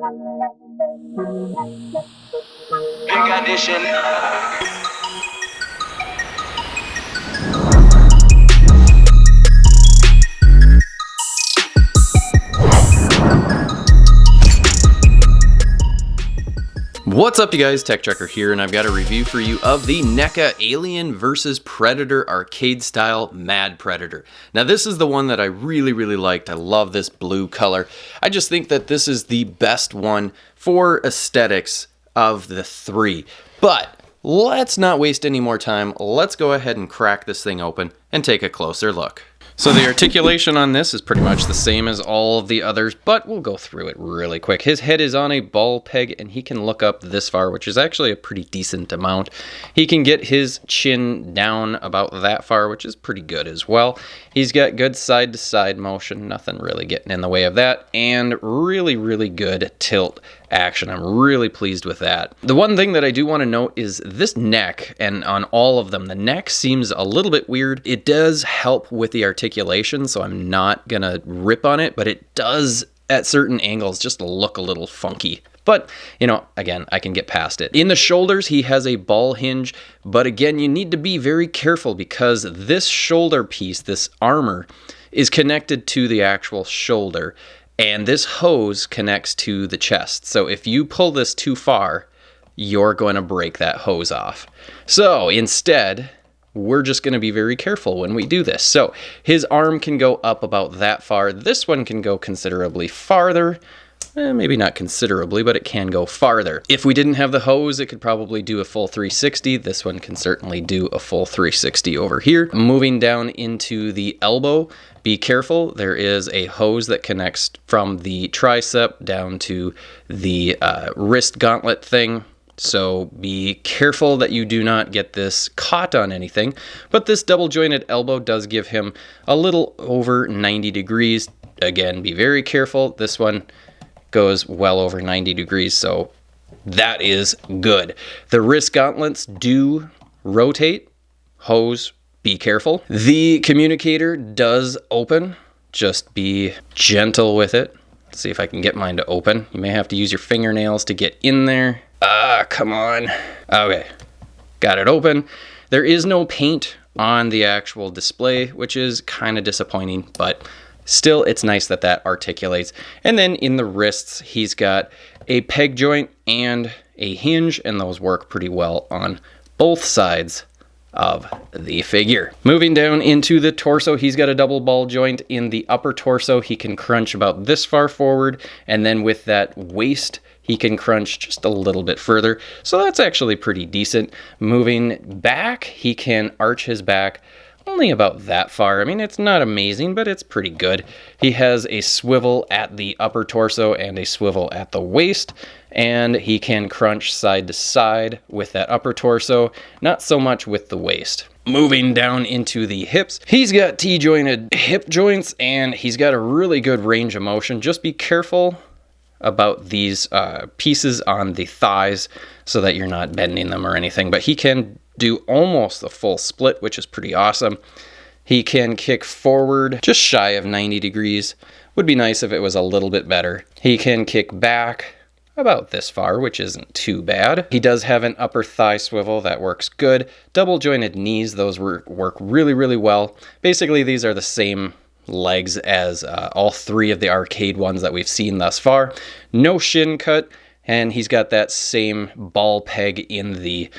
Big addition. What's up, you guys? TechChucker here, and I've got a review for you of the Neca Alien vs. Predator arcade style Mad Predator. Now, this is the one that I really liked. I love this blue color. I just think that this is the best one for aesthetics of the three. But let's not waste any more time. Let's go ahead and crack this thing open and take a closer look. So the articulation on this is pretty much the same as all of the others, but we'll go through it really quick. His head is on a ball peg, and he can look up this far, which is actually a pretty decent amount. He can get his chin down about that far, which is pretty good as well. He's got good side-to-side motion, nothing really getting in the way of that, and really good tilt action. I'm really pleased with that. The one thing that I do want to note is this neck, and on all of them, the neck seems a little bit weird. It does help with the articulation, so I'm not gonna rip on it, but it does at certain angles just look a little funky. But, you know, again, I can get past it. In the shoulders, he has a ball hinge, but again, you need to be very careful because this shoulder piece, this armor, is connected to the actual shoulder, and this hose connects to the chest. So if you pull this too far, you're going to break that hose off. So instead, we're just going to be very careful when we do this. So his arm can go up about that far. This one can go considerably farther. Maybe not considerably, but it can go farther. If we didn't have the hose, it could probably do a full 360. This one can certainly do a full 360 over here. Moving down into the elbow, be careful. There is a hose that connects from the tricep down to the wrist gauntlet thing. So be careful that you do not get this caught on anything. But this double jointed elbow does give him a little over 90 degrees. Again, be very careful. This one goes well over 90 degrees, so that is good. The wrist gauntlets do rotate. Hose, be careful. The communicator does open. Just be gentle with it. Let's see if I can get mine to open. You may have to use your fingernails to get in there. Come on. Okay, got it open. There is no paint on the actual display, which is kind of disappointing, but still, it's nice that that articulates. And then in the wrists, he's got a peg joint and a hinge, and those work pretty well on both sides of the figure. Moving down into the torso, he's got a double ball joint in the upper torso. He can crunch about this far forward, and then with that waist, he can crunch just a little bit further. So that's actually pretty decent. Moving back, he can arch his back only about that far. I mean, it's not amazing, but it's pretty good. He has a swivel at the upper torso and a swivel at the waist, and he can crunch side to side with that upper torso, not so much with the waist. Moving down into the hips, he's got T-jointed hip joints, and he's got a really good range of motion. Just be careful about these pieces on the thighs so that you're not bending them or anything, but he can do almost a full split, which is pretty awesome. He can kick forward just shy of 90 degrees. Would be nice if it was a little bit better. He can kick back about this far, which isn't too bad. He does have an upper thigh swivel that works good. Double jointed knees, those work really well. Basically, these are the same legs as all three of the arcade ones that we've seen thus far. No shin cut, and he's got that same ball peg in the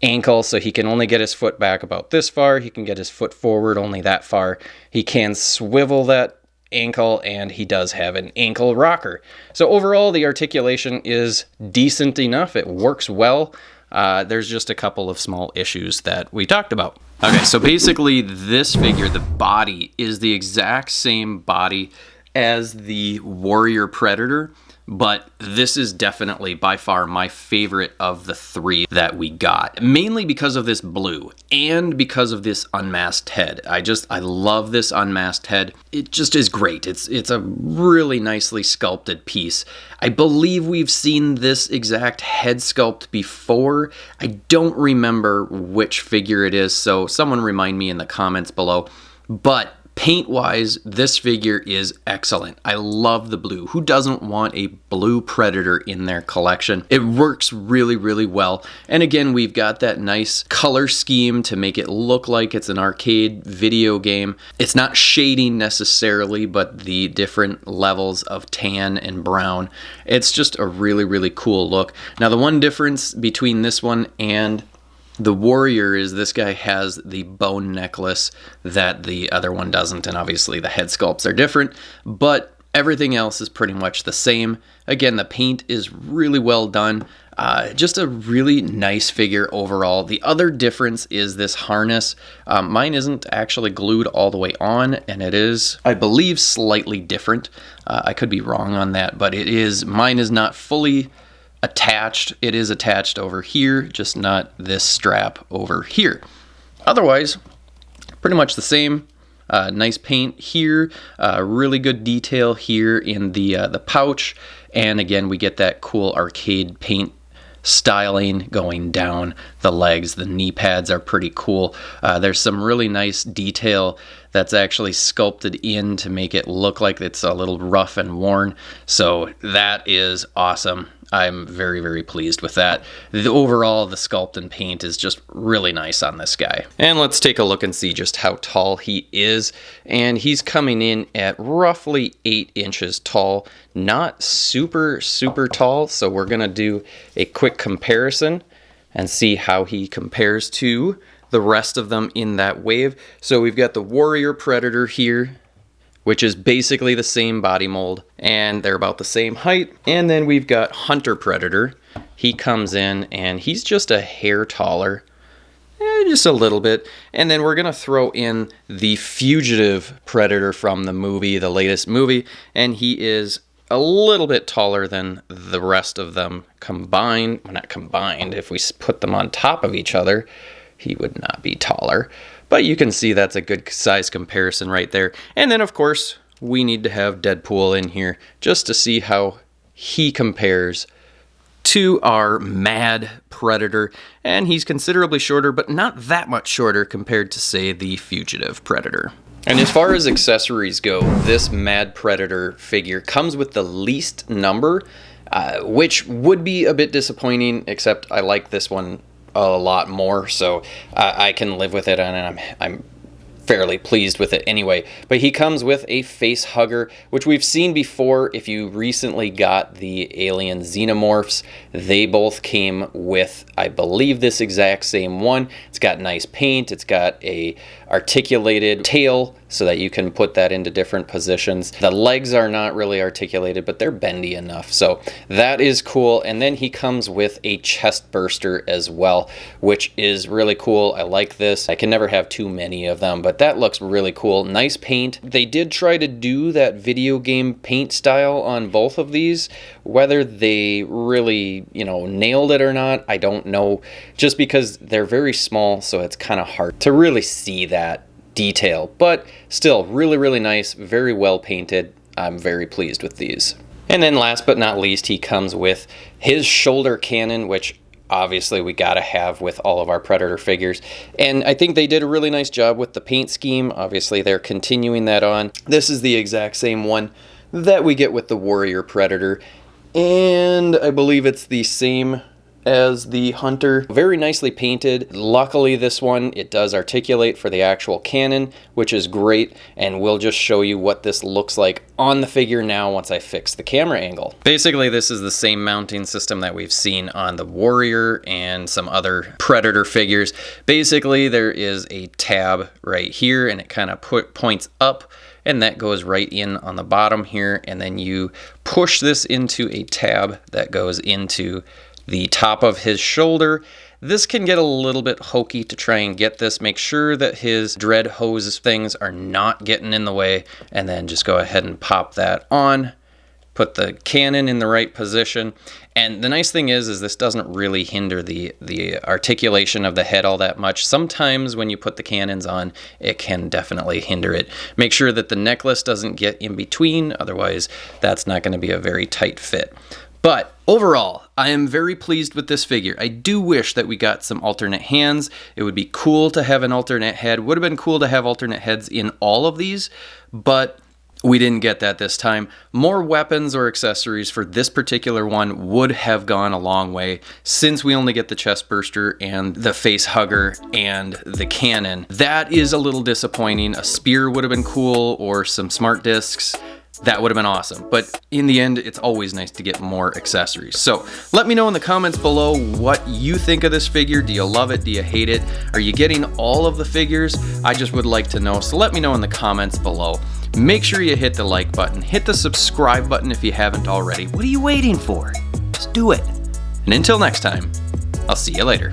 ankle, so he can only get his foot back about this far. He can get his foot forward only that far. He can swivel that ankle, and he does have an ankle rocker. So overall, the articulation is decent enough. It works well. There's just a couple of small issues that we talked about. Okay, so basically this figure, the body, is the exact same body as the Warrior Predator, but this is definitely by far my favorite of the three that we got, mainly because of this blue and because of this unmasked head. I love this unmasked head. It just is great. It's a really nicely sculpted piece. I believe we've seen this exact head sculpt before. I don't remember which figure it is, so someone remind me in the comments below. But Paint-wise, this figure is excellent. I love the blue. Who doesn't want a blue Predator in their collection? It works really, really well. And again, we've got that nice color scheme to make it look like it's an arcade video game. It's not shading necessarily, but the different levels of tan and brown. It's just a really, really cool look. Now, the one difference between this one and the Warrior is this guy has the bone necklace that the other one doesn't, and obviously the head sculpts are different, but everything else is pretty much the same. Again, the paint is really well done. Just a really nice figure overall. The other difference is this harness. Mine isn't actually glued all the way on, and it is, I believe, slightly different. I could be wrong on that, but it is. Mine is not fully attached. It is attached over here, just not this strap over here. Otherwise, pretty much the same. Nice paint here, really good detail here in the pouch, and again we get that cool arcade paint styling going down the legs. The knee pads are pretty cool. There's some really nice detail that's actually sculpted in to make it look like it's a little rough and worn, so that is awesome. I'm very, very pleased with that. Overall, the sculpt and paint is just really nice on this guy. And let's take a look and see just how tall he is. And he's coming in at roughly 8 inches tall. Not super, super tall. So we're going to do a quick comparison and see how he compares to the rest of them in that wave. So we've got the Warrior Predator here, which is basically the same body mold, and they're about the same height. And then we've got Hunter Predator. He comes in and he's just a hair taller, just a little bit. And then we're gonna throw in the Fugitive Predator from the movie, the latest movie, and he is a little bit taller than the rest of them combined. Well, not combined, if we put them on top of each other, he would not be taller. But you can see that's a good size comparison right there. And then, of course, we need to have Deadpool in here just to see how he compares to our Mad Predator. And he's considerably shorter, but not that much shorter compared to, say, the Fugitive Predator. And as far as accessories go, this Mad Predator figure comes with the least number, which would be a bit disappointing, except I like this one a lot more, so I can live with it, and I'm fairly pleased with it anyway. But he comes with a face hugger, which we've seen before. If you recently got the Alien Xenomorphs, they both came with, I believe, this exact same one. It's got nice paint, it's got a articulated tail so that you can put that into different positions. The legs are not really articulated, but they're bendy enough, so that is cool. And then he comes with a chest burster as well, which is really cool. I like this. I can never have too many of them, but that looks really cool. Nice paint. They did try to do that video game paint style on both of these. Whether they really, nailed it or not, I don't know, just because they're very small, so it's kind of hard to really see that detail, but still really, really nice, very well painted. I'm very pleased with these. And then last but not least, he comes with his shoulder cannon, which obviously we gotta have with all of our Predator figures. And I think they did a really nice job with the paint scheme. Obviously they're continuing that on. This is the exact same one that we get with the Warrior Predator, and I believe it's the same as the Hunter. Very nicely painted. Luckily this one, it does articulate for the actual cannon, which is great, and we'll just show you what this looks like on the figure now once I fix the camera angle. Basically this is the same mounting system that we've seen on the Warrior and some other Predator figures. Basically there is a tab right here, and it kind of points up, and that goes right in on the bottom here, and then you push this into a tab that goes into the top of his shoulder. This can get a little bit hokey to try and get this. Make sure that his dread hose things are not getting in the way, and then just go ahead and pop that on. Put the cannon in the right position. And the nice thing is this doesn't really hinder the articulation of the head all that much. Sometimes when you put the cannons on, it can definitely hinder it. Make sure that the necklace doesn't get in between, otherwise that's not going to be a very tight fit. But overall, I am very pleased with this figure. I do wish that we got some alternate hands. It would be cool to have an alternate head. Would have been cool to have alternate heads in all of these, but we didn't get that this time. More weapons or accessories for this particular one would have gone a long way, since we only get the chest burster and the face hugger and the cannon. That is a little disappointing. A spear would have been cool, or some smart discs. That would have been awesome. But in the end, it's always nice to get more accessories. So let me know in the comments below what you think of this figure. Do you love it? Do you hate it? Are you getting all of the figures? I just would like to know. So let me know in the comments below. Make sure you hit the like button. Hit the subscribe button if you haven't already. What are you waiting for? Just do it. And until next time, I'll see you later.